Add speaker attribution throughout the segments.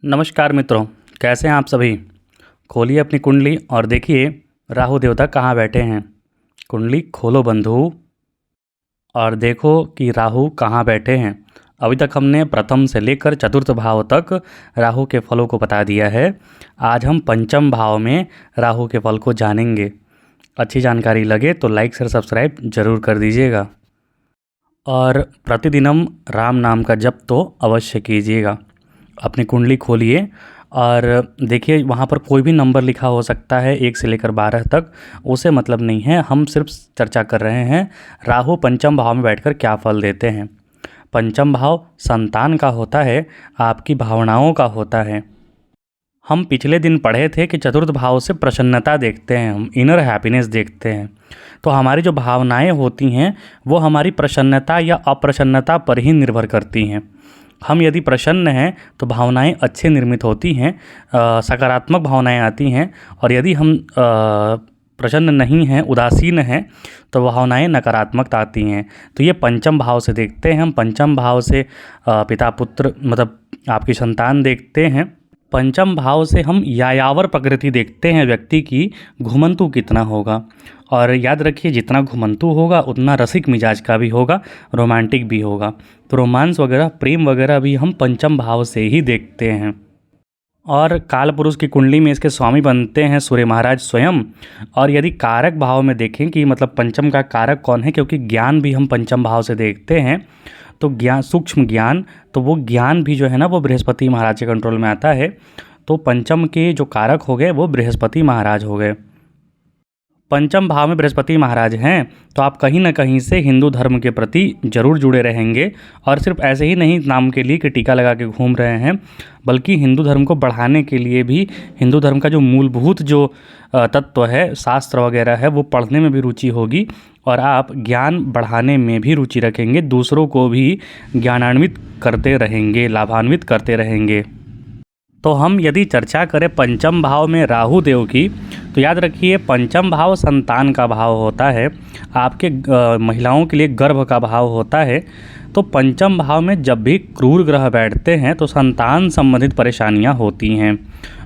Speaker 1: नमस्कार मित्रों, कैसे हैं आप सभी। खोलिए अपनी कुंडली और देखिए राहु देवता कहाँ बैठे हैं। कुंडली खोलो बंधु और देखो कि राहु कहाँ बैठे हैं। अभी तक हमने प्रथम से लेकर चतुर्थ भाव तक राहु के फलों को बता दिया है। आज हम पंचम भाव में राहु के फल को जानेंगे। अच्छी जानकारी लगे तो लाइक शेयर सब्सक्राइब जरूर कर दीजिएगा और प्रतिदिनम राम नाम का जप तो अवश्य कीजिएगा। अपनी कुंडली खोलिए और देखिए वहाँ पर कोई भी नंबर लिखा हो सकता है 1 से लेकर 12 तक, उसे मतलब नहीं है। हम सिर्फ चर्चा कर रहे हैं राहु पंचम भाव में बैठकर क्या फल देते हैं। पंचम भाव संतान का होता है, आपकी भावनाओं का होता है। हम पिछले दिन पढ़े थे कि चतुर्थ भाव से प्रसन्नता देखते हैं, हम इनर हैप्पीनेस देखते हैं। तो हमारी जो भावनाएं होती हैं वो हमारी प्रसन्नता या अप्रसन्नता पर ही निर्भर करती हैं। हम यदि प्रसन्न हैं तो भावनाएं अच्छे निर्मित होती हैं, सकारात्मक भावनाएं आती हैं। और यदि हम प्रसन्न नहीं हैं, उदासीन हैं, तो भावनाएं नकारात्मक आती हैं। तो ये पंचम भाव से देखते हैं हम। पंचम भाव से पिता पुत्र मतलब आपकी संतान देखते हैं। पंचम भाव से हम यायावर प्रकृति देखते हैं व्यक्ति की, घुमंतु कितना होगा। और याद रखिए जितना घुमंतु होगा उतना रसिक मिजाज का भी होगा, रोमांटिक भी होगा। तो रोमांस वगैरह प्रेम वगैरह भी हम पंचम भाव से ही देखते हैं। और काल पुरुष की कुंडली में इसके स्वामी बनते हैं सूर्य महाराज स्वयं। और यदि कारक भाव में देखें कि मतलब पंचम का कारक कौन है, क्योंकि ज्ञान भी हम पंचम भाव से देखते हैं। तो ज्ञान, सूक्ष्म ज्ञान, तो वो ज्ञान भी जो है ना वो बृहस्पति महाराज के कंट्रोल में आता है। तो पंचम के जो कारक हो गए वो बृहस्पति महाराज हो गए। पंचम भाव में बृहस्पति महाराज हैं तो आप कहीं ना कहीं से हिंदू धर्म के प्रति जरूर जुड़े रहेंगे। और सिर्फ ऐसे ही नहीं नाम के लिए कि टीका लगा के घूम रहे हैं, बल्कि हिंदू धर्म को बढ़ाने के लिए भी, हिंदू धर्म का जो मूलभूत जो तत्व है, शास्त्र वगैरह है, वो पढ़ने में भी रुचि होगी। और आप ज्ञान बढ़ाने में भी रुचि रखेंगे, दूसरों को भी ज्ञानान्वित करते रहेंगे, लाभान्वित करते रहेंगे। तो हम यदि चर्चा करें पंचम भाव में राहु देव की, तो याद रखिए पंचम भाव संतान का भाव होता है, आपके महिलाओं के लिए गर्भ का भाव होता है। तो पंचम भाव में जब भी क्रूर ग्रह बैठते हैं तो संतान संबंधित परेशानियां होती हैं,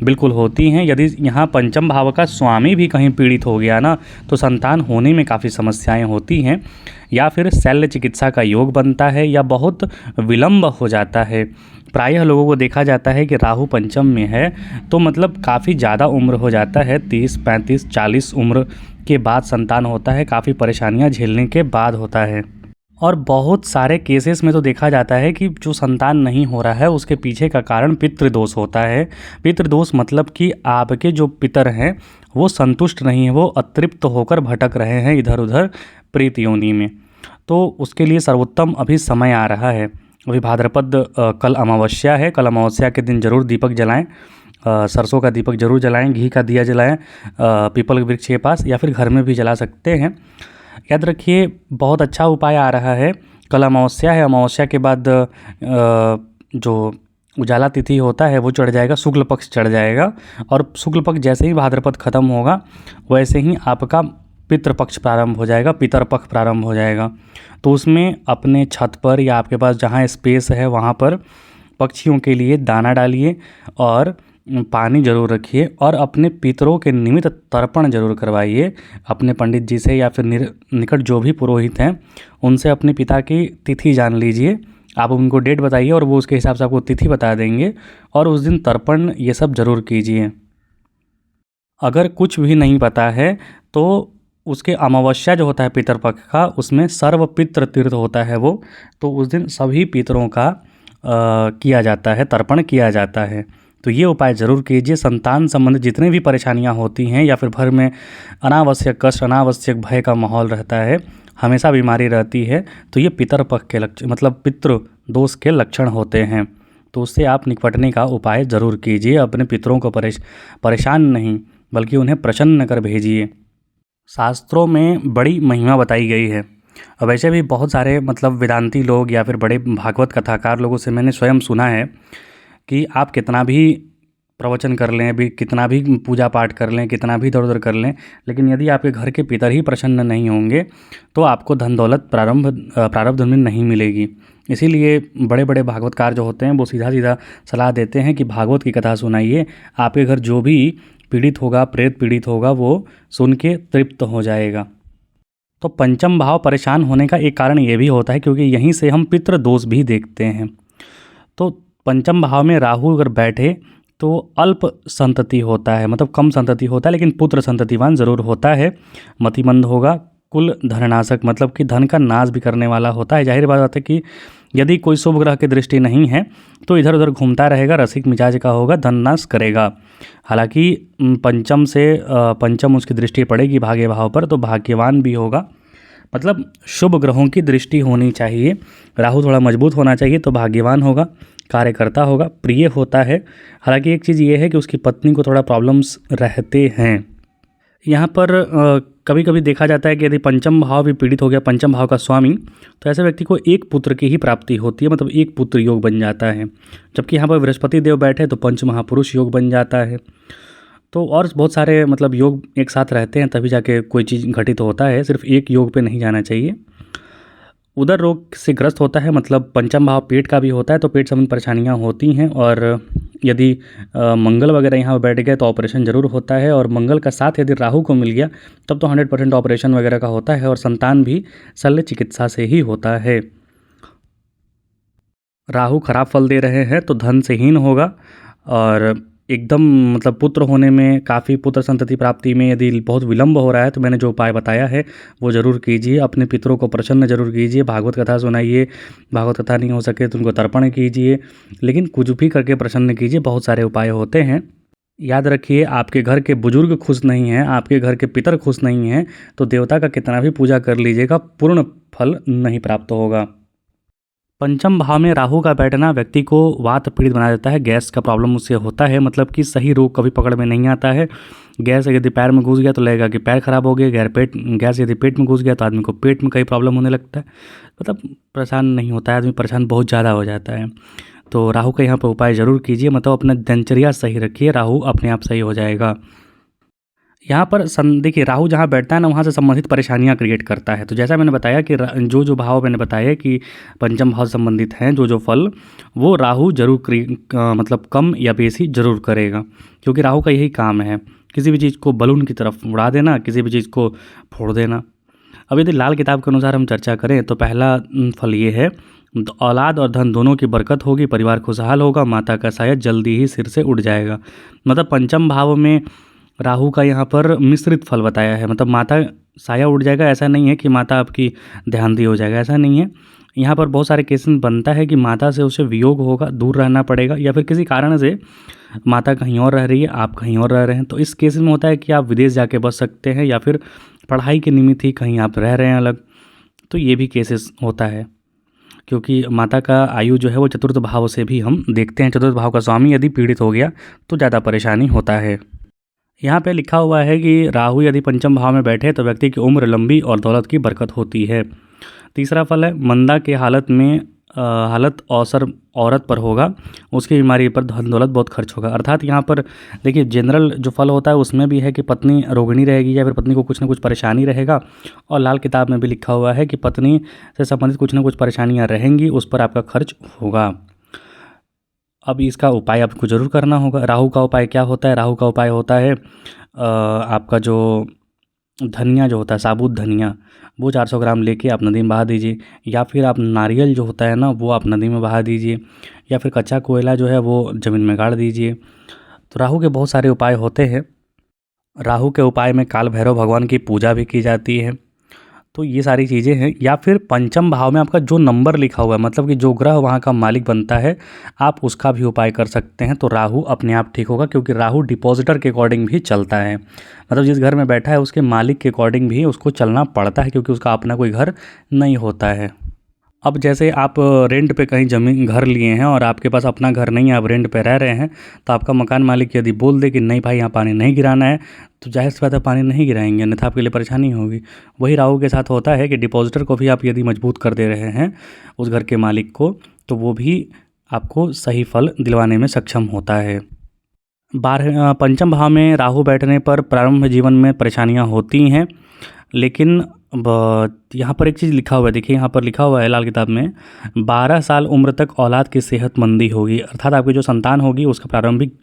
Speaker 1: बिल्कुल होती हैं। यदि यहाँ पंचम भाव का स्वामी भी कहीं पीड़ित हो गया ना, तो संतान होने में काफ़ी समस्याएं होती हैं। या फिर शल्य चिकित्सा का योग बनता है या बहुत विलम्ब हो जाता है। प्रायः लोगों को देखा जाता है कि राहु पंचम में है तो मतलब काफ़ी ज़्यादा उम्र हो जाता है, 30, 35, 40 उम्र के बाद संतान होता है, काफ़ी परेशानियां झेलने के बाद होता है। और बहुत सारे केसेस में तो देखा जाता है कि जो संतान नहीं हो रहा है उसके पीछे का कारण पितृदोष होता है। पितृदोष मतलब कि आपके जो पितर हैं वो संतुष्ट नहीं है, वो अतृप्त होकर भटक रहे हैं इधर उधर प्रेत योनि में। तो उसके लिए सर्वोत्तम अभी समय आ रहा है। अभी भाद्रपद कल अमावस्या है, कल अमावस्या के दिन जरूर दीपक जलाएं, सरसों का दीपक जरूर जलाएं, घी का दिया जलाएं पीपल के वृक्ष के पास, या फिर घर में भी जला सकते हैं। याद रखिए बहुत अच्छा उपाय आ रहा है। कल अमावस्या है, अमावस्या के बाद जो उजाला तिथि होता है वो चढ़ जाएगा, शुक्ल पक्ष चढ़ जाएगा। और शुक्ल पक्ष जैसे ही भाद्रपद खत्म होगा वैसे ही आपका पितृपक्ष प्रारंभ हो जाएगा, पितर पक्ष प्रारंभ हो जाएगा। तो उसमें अपने छत पर या आपके पास जहाँ स्पेस है वहाँ पर पक्षियों के लिए दाना डालिए और पानी जरूर रखिए। और अपने पितरों के निमित्त तर्पण जरूर करवाइए अपने पंडित जी से, या फिर निकट जो भी पुरोहित हैं उनसे अपने पिता की तिथि जान लीजिए। आप उनको डेट बताइए और वो उसके हिसाब से आपको तिथि बता देंगे, और उस दिन तर्पण ये सब जरूर कीजिए। अगर कुछ भी नहीं पता है तो उसके अमावस्या जो होता है पितरपक्ष का, उसमें सर्व पितृ तीर्थ होता है वो, तो उस दिन सभी पितरों का किया जाता है, तर्पण किया जाता है। तो ये उपाय ज़रूर कीजिए। संतान संबंधित जितने भी परेशानियां होती हैं या फिर घर में अनावश्यक कष्ट, अनावश्यक भय का माहौल रहता है, हमेशा बीमारी रहती है, तो ये पितरपक्ष के लक्षण मतलब पितृ दोष के लक्षण होते हैं। तो उससे आप निपटने का उपाय ज़रूर कीजिए। अपने पितरों को परेशान नहीं बल्कि उन्हें प्रसन्न कर भेजिए। शास्त्रों में बड़ी महिमा बताई गई है। और वैसे भी बहुत सारे मतलब वेदांती लोग या फिर बड़े भागवत कथाकार लोगों से मैंने स्वयं सुना है कि आप कितना भी प्रवचन कर लें, भी कितना भी पूजा पाठ कर लें, कितना भी इधर-उधर कर लें, लेकिन यदि आपके घर के पितर ही प्रसन्न नहीं होंगे, तो आपको धन दौलत प्रारब्ध में नहीं मिलेगी। इसीलिए बड़े-बड़े भागवतकार जो होते हैं, वो सीधा-सीधा सलाह देते हैं कि भागवत की कथा सुनाइए। आपके घर जो भी पीड़ित होगा, प्रेत पीड़ित होगा, वो सुन के तृप्त हो जाएगा। तो पंचम भाव परेशान होने का एक कारण ये भी होता है, क्योंकि यहीं से हम पितृ दोष भी देखते हैं। तो पंचम भाव में राहु अगर बैठे तो अल्प संतति होता है, मतलब कम संतति होता है, लेकिन पुत्र संततिवान ज़रूर होता है। मतिमंद होगा, कुल धननाशक, मतलब कि धन का नाश भी करने वाला होता है। जाहिर बात है कि यदि कोई शुभ ग्रह की दृष्टि नहीं है तो इधर उधर घूमता रहेगा, रसिक मिजाज का होगा, धन नाश करेगा। हालांकि पंचम से पंचम उसकी दृष्टि पड़ेगी भाग्य भाव पर, तो भाग्यवान भी होगा। मतलब शुभ ग्रहों की दृष्टि होनी चाहिए। राहु थोड़ा मजबूत होना चाहिए तो भाग्यवान होगा, कार्यकर्ता होगा, प्रिय होता है। हालांकि एक चीज़ ये है कि उसकी पत्नी को थोड़ा प्रॉब्लम्स रहते हैं। यहाँ पर कभी कभी देखा जाता है कि यदि पंचम भाव भी पीड़ित हो गया, पंचम भाव का स्वामी, तो ऐसे व्यक्ति को एक पुत्र की ही प्राप्ति होती है, मतलब एक पुत्र योग बन जाता है। जबकि यहाँ पर बृहस्पति देव बैठे तो पंच महापुरुष योग बन जाता है। तो और बहुत सारे मतलब योग एक साथ रहते हैं, तभी जाके कोई चीज़ घटित होता है। सिर्फ एक योग पे नहीं जाना चाहिए। उदर रोग से ग्रस्त होता है, मतलब पंचम भाव पेट का भी होता है, तो पेट संबंधी परेशानियां होती हैं। और यदि मंगल वगैरह यहाँ बैठ गए तो ऑपरेशन ज़रूर होता है। और मंगल का साथ यदि राहु को मिल गया तब तो 100% ऑपरेशन वगैरह का होता है, और संतान भी शल्य चिकित्सा से ही होता है। राहु खराब फल दे रहे हैं तो धन से हीन होगा, और एकदम मतलब पुत्र होने में, काफ़ी पुत्र संतति प्राप्ति में यदि बहुत विलंब हो रहा है तो मैंने जो उपाय बताया है वो ज़रूर कीजिए। अपने पितरों को प्रसन्न ज़रूर कीजिए, भागवत कथा सुनाइए, भागवत कथा नहीं हो सके तो उनको तर्पण कीजिए, लेकिन कुछ भी करके प्रसन्न कीजिए। बहुत सारे उपाय होते हैं। याद रखिए, आपके घर के बुजुर्ग खुश नहीं हैं, आपके घर के पितर खुश नहीं हैं, तो देवता का कितना भी पूजा कर लीजिएगा, पूर्ण फल नहीं प्राप्त होगा। पंचम भाव में राहु का बैठना व्यक्ति को वात पीड़ित बना देता है। गैस का प्रॉब्लम उससे होता है, मतलब कि सही रोग कभी पकड़ में नहीं आता है। गैस यदि पैर में घुस गया तो लगेगा कि पैर खराब हो गया, गैस यदि पेट में घुस गया तो आदमी को पेट में कई प्रॉब्लम होने लगता है। मतलब परेशान नहीं होता है आदमी, परेशान बहुत ज़्यादा हो जाता है। तो राहु का यहाँ पर उपाय ज़रूर कीजिए, मतलब अपना दिनचर्या सही रखिए, राहु अपने आप सही हो जाएगा। यहाँ पर देखिए, राहु जहाँ बैठता है ना, वहाँ से संबंधित परेशानियाँ क्रिएट करता है। तो जैसा मैंने बताया कि जो जो भाव मैंने बताया कि पंचम भाव संबंधित हैं, जो जो फल, वो राहु जरूर मतलब कम या बेसी जरूर करेगा, क्योंकि राहु का यही काम है, किसी भी चीज़ को बलून की तरफ उड़ा देना, किसी भी चीज़ को फोड़ देना। अब यदि लाल किताब के अनुसार हम चर्चा करें तो पहला फल ये है, तो औलाद और धन दोनों की बरकत होगी, परिवार खुशहाल होगा, माता का साया जल्दी ही सिर से उड़ जाएगा। मतलब पंचम भाव में राहु का यहाँ पर मिश्रित फल बताया है, मतलब माता साया उड़ जाएगा, ऐसा नहीं है कि माता आपकी ध्यान दी हो जाएगा, ऐसा नहीं है। यहाँ पर बहुत सारे केस में बनता है कि माता से उसे वियोग होगा, दूर रहना पड़ेगा, या फिर किसी कारण से माता कहीं और रह रही है, आप कहीं और रह रहे हैं। तो इस केस में होता है कि आप विदेश जाके बस सकते हैं, या फिर पढ़ाई के निमित्त ही कहीं आप रह रहे हैं अलग, तो ये भी केसेस होता है। क्योंकि माता का आयु जो है वो चतुर्थ भाव से भी हम देखते हैं। चतुर्थ भाव का स्वामी यदि पीड़ित हो गया तो ज़्यादा परेशानी होता है। यहाँ पे लिखा हुआ है कि राहु यदि पंचम भाव में बैठे तो व्यक्ति की उम्र लंबी और दौलत की बरकत होती है। तीसरा फल है, मंदा के हालत में हालत अवसर औरत पर होगा, उसकी बीमारी पर धन दौलत बहुत खर्च होगा। अर्थात यहाँ पर देखिए, जनरल जो फल होता है उसमें भी है कि पत्नी रोगिणी रहेगी, या फिर पत्नी को कुछ ना कुछ परेशानी रहेगा। और लाल किताब में भी लिखा हुआ है कि पत्नी से संबंधित कुछ ना कुछ परेशानियाँ रहेंगी, उस पर आपका खर्च होगा। अब इसका उपाय आपको ज़रूर करना होगा। राहु का उपाय क्या होता है? राहु का उपाय होता है आपका जो धनिया जो होता है, साबुत धनिया, वो 400 ग्राम लेके आप नदी में बहा दीजिए, या फिर आप नारियल जो होता है ना, वो आप नदी में बहा दीजिए, या फिर कच्चा कोयला जो है वो ज़मीन में गाड़ दीजिए। तो राहु के बहुत सारे उपाय होते हैं। राहु के उपाय में काल भैरव भगवान की पूजा भी की जाती है। तो ये सारी चीज़ें हैं। या फिर पंचम भाव में आपका जो नंबर लिखा हुआ है, मतलब कि जो ग्रह वहाँ का मालिक बनता है, आप उसका भी उपाय कर सकते हैं, तो राहु अपने आप ठीक होगा। क्योंकि राहु डिपॉजिटर के अकॉर्डिंग भी चलता है, मतलब जिस घर में बैठा है उसके मालिक के अकॉर्डिंग भी उसको चलना पड़ता है, क्योंकि उसका अपना कोई घर नहीं होता है। अब जैसे आप रेंट पे कहीं ज़मीन घर लिए हैं और आपके पास अपना घर नहीं है, आप रेंट पे रह रहे हैं, तो आपका मकान मालिक यदि बोल दे कि नहीं भाई यहाँ पानी नहीं गिराना है, तो जाहिर सी बात है पानी नहीं गिराएंगे, अन्यथा आपके लिए परेशानी होगी। वही राहु के साथ होता है कि डिपॉजिटर को भी आप यदि मजबूत कर दे रहे हैं उस घर के मालिक को, तो वो भी आपको सही फल दिलवाने में सक्षम होता है। पंचम भाव में राहु बैठने पर प्रारंभ जीवन में परेशानियां होती हैं, लेकिन यहाँ पर एक चीज़ लिखा हुआ है, देखिए यहाँ पर लिखा हुआ है लाल किताब में, 12 साल उम्र तक औलाद की सेहतमंदी होगी, अर्थात आपकी जो संतान होगी उसका प्रारंभिक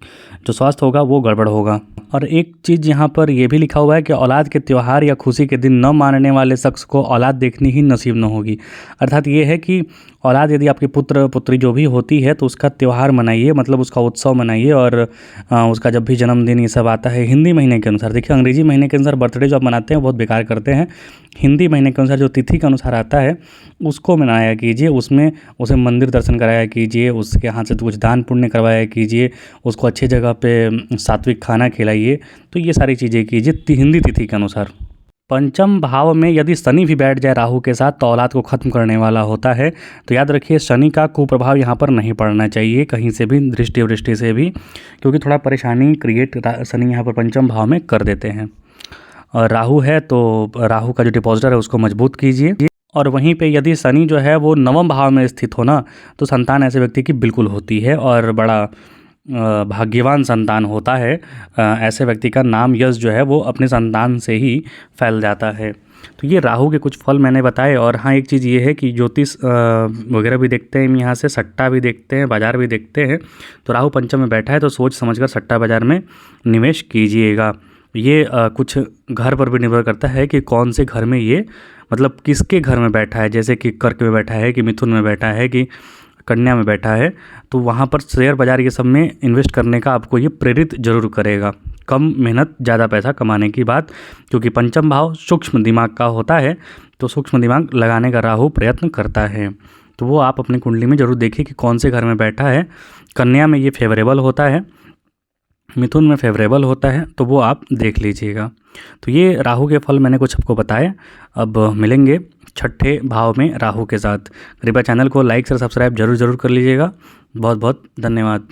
Speaker 1: जो स्वास्थ्य होगा वो गड़बड़ होगा। और एक चीज़ यहाँ पर यह भी लिखा हुआ है कि औलाद के त्यौहार या खुशी के दिन न मानने वाले शख्स को औलाद देखनी ही नसीब न होगी। अर्थात ये है कि औलाद यदि आपके पुत्र पुत्री जो भी होती है तो उसका त्यौहार मनाइए, मतलब उसका उत्सव मनाइए, और उसका जब भी जन्मदिन ये सब आता है हिंदी महीने के अनुसार, देखिए अंग्रेजी महीने के अनुसार बर्थडे जो आप मनाते हैं बहुत बेकार करते हैं, हिंदी महीने के अनुसार जो तिथि के अनुसार आता है उसको मनाया कीजिए, उसमें उसे मंदिर दर्शन कराया कीजिए, उसके हाथ से कुछ दान पुण्य करवाया कीजिए, उसको अच्छी जगह पे सात्विक खाना खिलाइए, तो ये सारी चीज़ें कीजिए हिंदी तिथि के अनुसार। पंचम भाव में यदि शनि भी बैठ जाए राहु के साथ तो औलाद को ख़त्म करने वाला होता है, तो याद रखिए शनि का कुप्रभाव यहाँ पर नहीं पड़ना चाहिए कहीं से भी, दृष्टि वृष्टि से भी, क्योंकि थोड़ा परेशानी क्रिएट शनि यहाँ पर पंचम भाव में कर देते हैं। और राहु है तो राहु का जो डिपॉजिटर है उसको मजबूत कीजिए। और वहीं पे यदि शनि जो है वो नवम भाव में स्थित हो ना, तो संतान ऐसे व्यक्ति की बिल्कुल होती है और बड़ा भाग्यवान संतान होता है। ऐसे व्यक्ति का नाम यश जो है वो अपने संतान से ही फैल जाता है। तो ये राहु के कुछ फल मैंने बताए। और हाँ, एक चीज़ ये है कि ज्योतिष वगैरह भी देखते हैं हम यहाँ से, सट्टा भी देखते हैं, बाज़ार भी देखते हैं। तो राहु पंचम में बैठा है तो सोच समझकर सट्टा बाज़ार में निवेश कीजिएगा। ये कुछ घर पर भी निर्भर करता है कि कौन से घर में ये, मतलब किसके घर में बैठा है, जैसे कि कर्क में बैठा है कि मिथुन में बैठा है कि कन्या में बैठा है, तो वहाँ पर शेयर बाज़ार ये सब में इन्वेस्ट करने का आपको ये प्रेरित जरूर करेगा। कम मेहनत ज़्यादा पैसा कमाने की बात, क्योंकि पंचम भाव सूक्ष्म दिमाग का होता है, तो सूक्ष्म दिमाग लगाने का राहु प्रयत्न करता है। तो वो आप अपनी कुंडली में ज़रूर देखिए कि कौन से घर में बैठा है। कन्या में ये फेवरेबल होता है, मिथुन में फेवरेबल होता है, तो वो आप देख लीजिएगा। तो ये राहु के फल मैंने कुछ आपको बताए। अब मिलेंगे छठे भाव में राहु के साथ। कृपया चैनल को लाइक और सब्सक्राइब जरूर कर लीजिएगा। बहुत बहुत धन्यवाद।